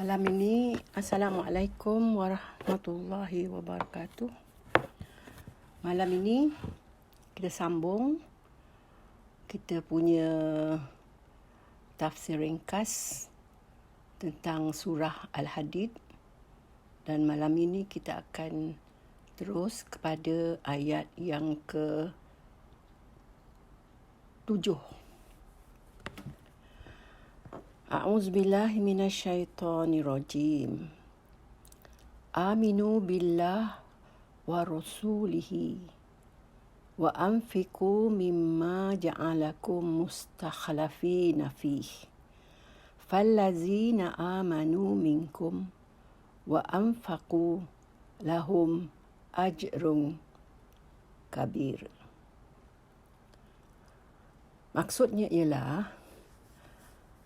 Malam ini, Assalamualaikum warahmatullahi wabarakatuh. Malam ini, kita sambung kita punya tafsir ringkas tentang surah Al-Hadid. Dan malam ini kita akan terus kepada ayat yang ke-7. A'udzubillahi minasyaitonirrajim. Aminu billah wa rasulihi wa anfiqu mimma ja'alakum mustakhlafina fih. Fallazina amanu minkum wa anfaqu lahum ajrun kabir. Maksudnya ialah,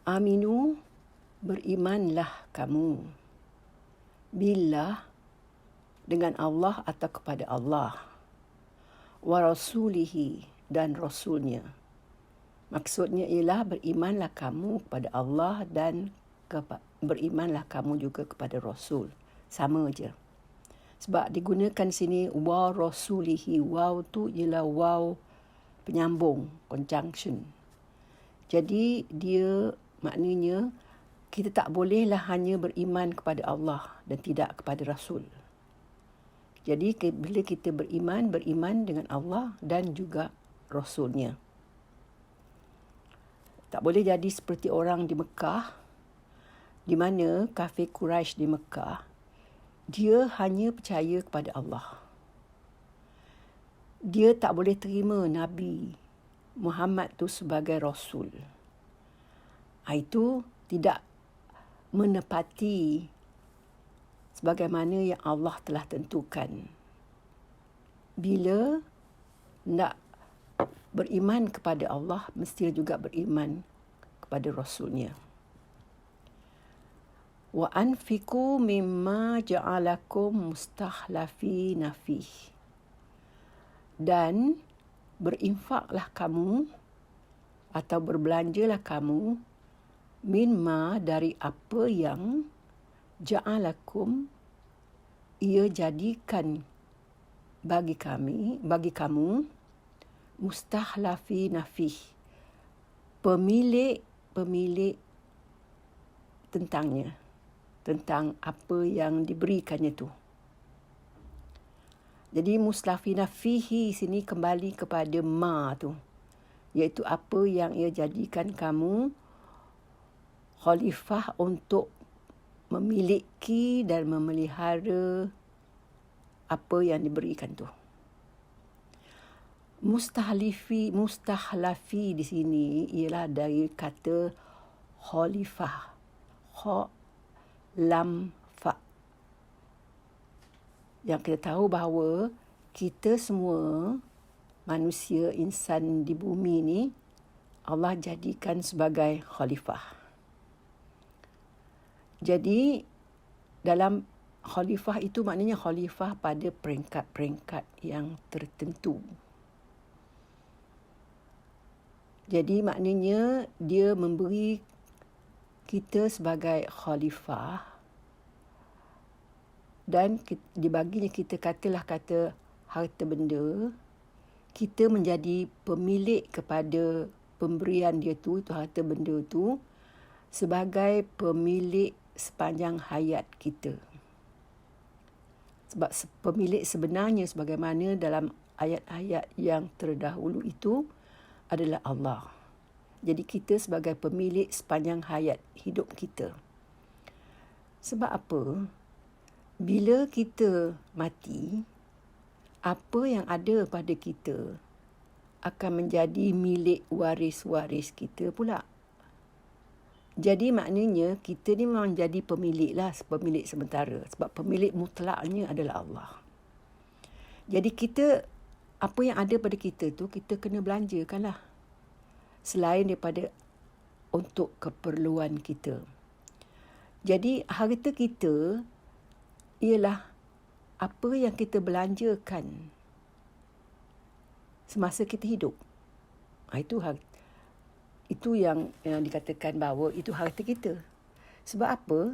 aminu, berimanlah kamu. Billah, dengan Allah atau kepada Allah. Wa rasulihi, dan Rasulnya. Maksudnya ialah berimanlah kamu kepada Allah dan berimanlah kamu juga kepada Rasul. Sama je. Sebab digunakan sini wa rasulihi. Waw tu ialah waw penyambung, conjunction. Jadi dia maknanya kita tak bolehlah hanya beriman kepada Allah dan tidak kepada Rasul. Jadi bila kita beriman dengan Allah dan juga Rasulnya. Tak boleh jadi seperti orang di Mekah, di mana kafir Quraisy di Mekah, dia hanya percaya kepada Allah. Dia tak boleh terima Nabi Muhammad tu sebagai Rasul. Itu tidak menepati sebagaimana yang Allah telah tentukan. Bila nak beriman kepada Allah, mesti juga beriman kepada Rasulnya. Wa anfiqu mimma ja'alakum mustakhlafina fih. Dan berinfaklah kamu atau berbelanjalah kamu mimma, dari apa yang ja'alakum, ia jadikan bagi kamu mustakhlafina fih, pemilik tentangnya, tentang apa yang diberikannya tu. Jadi mustakhlafina fihi sini kembali kepada ma tu, iaitu apa yang ia jadikan kamu khalifah untuk memiliki dan memelihara apa yang diberikan tu. Mustakhlafi di sini ialah dari kata khalifah. Kha lam fa. Yang kita tahu bahawa kita semua manusia, insan di bumi ni, Allah jadikan sebagai khalifah. Jadi dalam khalifah itu maknanya khalifah pada peringkat-peringkat yang tertentu. Jadi maknanya dia memberi kita sebagai khalifah dan dibaginya kita kata harta benda. Kita menjadi pemilik kepada pemberian dia tu harta benda tu, sebagai pemilik sepanjang hayat kita. Sebab pemilik sebenarnya sebagaimana dalam ayat-ayat yang terdahulu itu adalah Allah. Jadi kita sebagai pemilik sepanjang hayat hidup kita. Sebab apa? Bila kita mati, apa yang ada pada kita akan menjadi milik waris-waris kita pula. Jadi maknanya kita ni memang jadi pemilik sementara. Sebab pemilik mutlaknya adalah Allah. Jadi kita, apa yang ada pada kita tu, kita kena belanjakanlah. Selain daripada untuk keperluan kita. Jadi harta kita ialah apa yang kita belanjakan semasa kita hidup. Itu harta. Itu yang dikatakan bahawa itu harta kita. Sebab apa?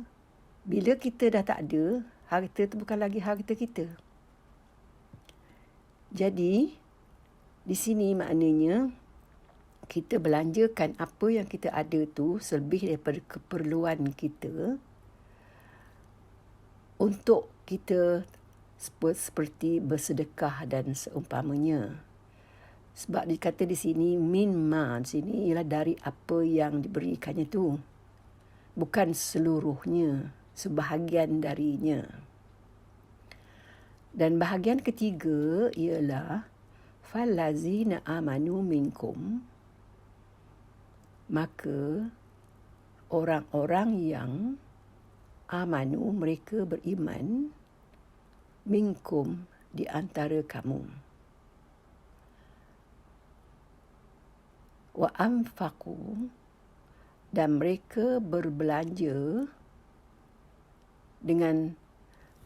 Bila kita dah tak ada, harta tu bukan lagi harta kita. Jadi, di sini maknanya kita belanjakan apa yang kita ada tu selebih daripada keperluan kita untuk kita seperti bersedekah dan seumpamanya. Sebab dikata di sini min ma, di sini ialah dari apa yang diberikannya tu. Bukan seluruhnya, sebahagian darinya. Dan bahagian ketiga ialah falazina amanu minkum, maka orang-orang yang amanu, mereka beriman, minkum, di antara kamu. Wa anfaqu, dan mereka berbelanja dengan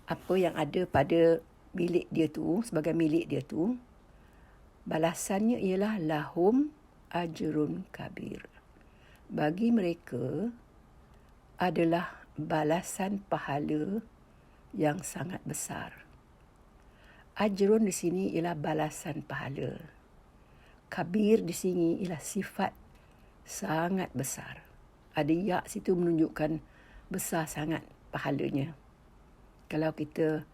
apa yang ada pada milik dia tu, sebagai milik dia tu, balasannya ialah lahum ajrun kabir. Bagi mereka adalah balasan pahala yang sangat besar. Ajrun di sini ialah balasan pahala. Kabir di sini ialah sifat sangat besar. Ada ya situ menunjukkan besar sangat pahalanya. Kalau kita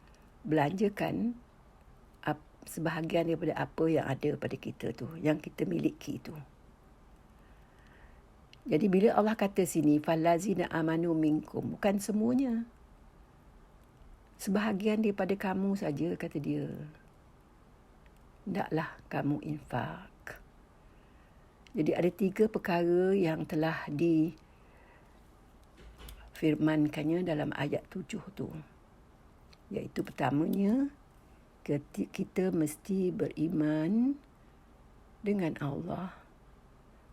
belanjakan sebahagian daripada apa yang ada pada kita tu, yang kita miliki tu. Jadi bila Allah kata sini falazina amanu minkum, bukan semuanya. Sebahagian daripada kamu saja, kata dia. Hendaklah kamu infak. Jadi ada 3 perkara yang telah difirmankannya dalam ayat 7 tu. Iaitu pertamanya, kita mesti beriman dengan Allah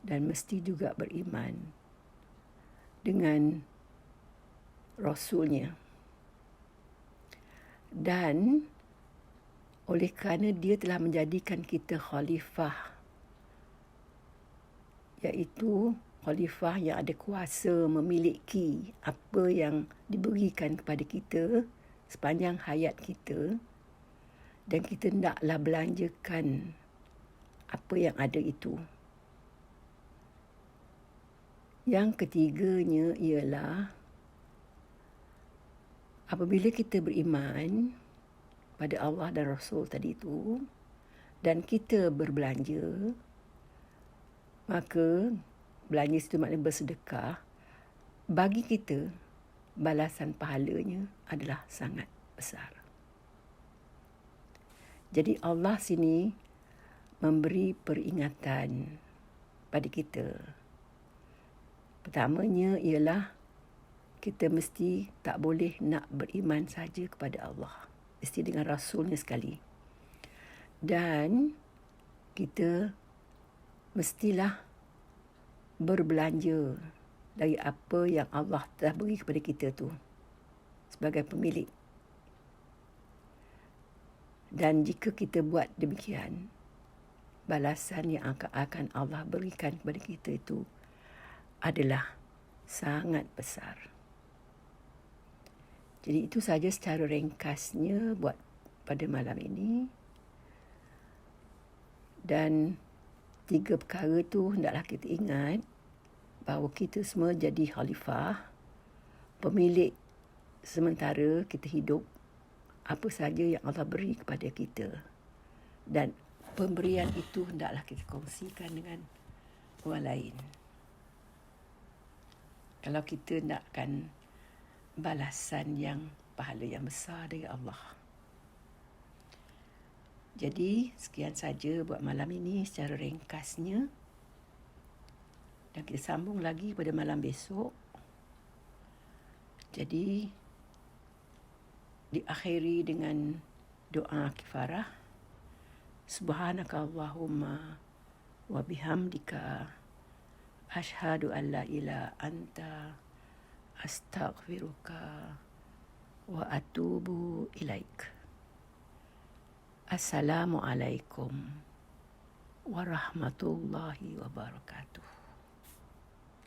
dan mesti juga beriman dengan Rasulnya. Dan oleh kerana dia telah menjadikan kita khalifah, iaitu khalifah yang ada kuasa memiliki apa yang diberikan kepada kita sepanjang hayat kita, dan kita hendaklah belanjakan apa yang ada itu. Yang ketiganya ialah apabila kita beriman pada Allah dan Rasul tadi itu, dan kita berbelanja, maka belanja itu maknanya bersedekah, bagi kita balasan pahalanya adalah sangat besar. Jadi Allah sini memberi peringatan pada kita. Pertamanya ialah kita mesti tak boleh nak beriman saja kepada Allah. Mesti dengan Rasulnya sekali. Dan kita mestilah berbelanja dari apa yang Allah telah beri kepada kita tu sebagai pemilik. Dan jika kita buat demikian, balasan yang akan Allah berikan kepada kita itu adalah sangat besar. Jadi itu saja secara ringkasnya buat pada malam ini. Dan 3 perkara tu hendaklah kita ingat bahawa kita semua jadi khalifah, pemilik sementara kita hidup, apa saja yang Allah beri kepada kita. Dan pemberian itu hendaklah kita kongsikan dengan orang lain. Kalau kita nakkan balasan yang pahala yang besar dari Allah. Jadi sekian saja buat malam ini secara ringkasnya. Dan kita sambung lagi pada malam besok. Jadi diakhiri dengan doa kifarah. Subhanakallahumma wa bihamdika asyhadu an la ilaha anta astaghfiruka wa atubu ilaik. Assalamualaikum warahmatullahi wabarakatuh.